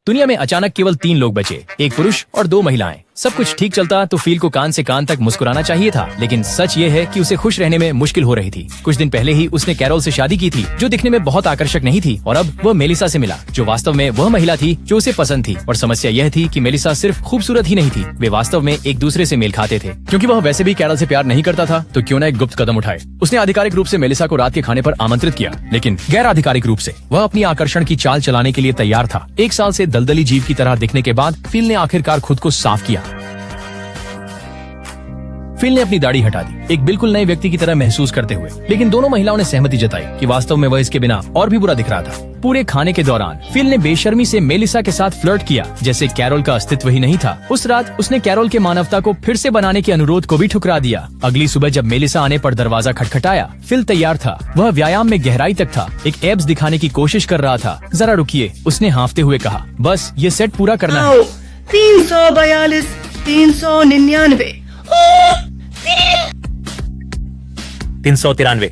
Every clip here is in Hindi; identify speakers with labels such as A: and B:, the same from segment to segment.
A: दुनिया में अचानक केवल 3 लोग बचे, एक पुरुष और 2 महिलाएं। सब कुछ ठीक चलता तो फील को कान से कान तक मुस्कुराना चाहिए था, लेकिन सच ये है कि उसे खुश रहने में मुश्किल हो रही थी। कुछ दिन पहले ही उसने कैरोल से शादी की थी, जो दिखने में बहुत आकर्षक नहीं थी, और अब वह मेलिसा से मिला, जो वास्तव में वह महिला थी जो उसे पसंद थी। और समस्या यह थी कि मेलिसा सिर्फ खूबसूरत ही नहीं थी, वे वास्तव में एक दूसरे से मेल खाते थे। क्योंकि वह वैसे भी कैरोल से प्यार नहीं करता था, तो क्यों न एक गुप्त कदम उठाए। उसने आधिकारिक रूप से मेलिसा को रात के खाने पर आमंत्रित किया, लेकिन गैर आधिकारिक रूप से वह अपनी आकर्षण की चाल चलाने के लिए तैयार था। 1 साल से दलदली जीव की तरह दिखने के बाद फिल ने आखिरकार खुद को साफ किया। फिल ने अपनी दाढ़ी हटा दी, एक बिल्कुल नए व्यक्ति की तरह महसूस करते हुए। लेकिन दोनों महिलाओं ने सहमति जताई कि वास्तव में वह इसके बिना और भी बुरा दिख रहा था। पूरे खाने के दौरान फिल ने बेशर्मी से मेलिसा के साथ फ्लर्ट किया, जैसे कैरोल का अस्तित्व ही नहीं था। उस रात उसने कैरोल के मानवता को फिर से बनाने के अनुरोध को भी ठुकरा दिया। अगली सुबह जब मेलिसा आने पर दरवाजा खटखटाया, फिल तैयार था। वह व्यायाम में गहराई तक था, एक एब्स दिखाने की कोशिश कर रहा था। जरा रुकिए, उसने हाँफते हुए कहा, बस ये सेट पूरा करना है।
B: 342, 399।
C: 393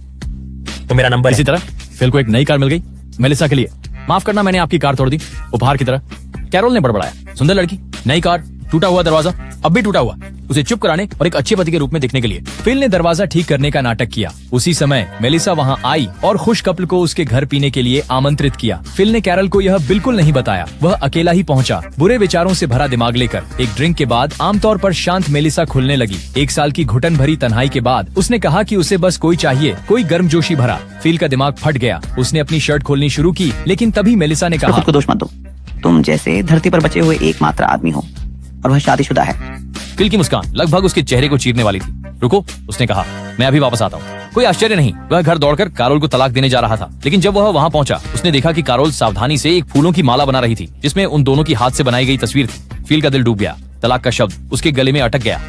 C: तो मेरा नंबर
A: इसी तरह फिल को एक नई कार मिल गई मेलिसा के लिए। माफ करना, मैंने आपकी कार तोड़ दी, उपहार की तरह। कैरोल ने बड़बड़ाया, सुंदर लड़की, नई कार, टूटा हुआ दरवाजा, अब भी टूटा हुआ, उसे चुप कराने और एक अच्छे पति के रूप में दिखने के लिए फिल ने दरवाजा ठीक करने का नाटक किया। उसी समय मेलिसा वहां आई और खुश कपल को उसके घर पीने के लिए आमंत्रित किया। फिल ने कैरोल को यह बिल्कुल नहीं बताया, वह अकेला ही पहुंचा, बुरे विचारों से भरा दिमाग लेकर। एक ड्रिंक के बाद आमतौर पर शांत मेलिसा खुलने लगी। 1 साल की घुटन भरी तन्हाई के बाद उसने कहा कि उसे बस कोई चाहिए, कोई गर्मजोशी भरा। फिल का दिमाग फट गया, उसने अपनी शर्ट खोलनी शुरू की, लेकिन तभी मेलिसा ने कहा,
D: खुद को दोष मत दो, तुम जैसे धरती पर बचे हुए एकमात्र आदमी हो, और वह शादीशुदा है।
A: फिल की मुस्कान लगभग उसके चेहरे को चीरने वाली थी। रुको, उसने कहा, मैं अभी वापस आता हूँ। कोई आश्चर्य नहीं, वह घर दौड़कर कैरोल को तलाक देने जा रहा था। लेकिन जब वह वहाँ पहुंचा, उसने देखा कि कैरोल सावधानी से एक फूलों की माला बना रही थी, जिसमें उन दोनों की हाथ से बनाई गई तस्वीर थी। फिल का दिल डूब गया, तलाक का शब्द उसके गले में अटक गया।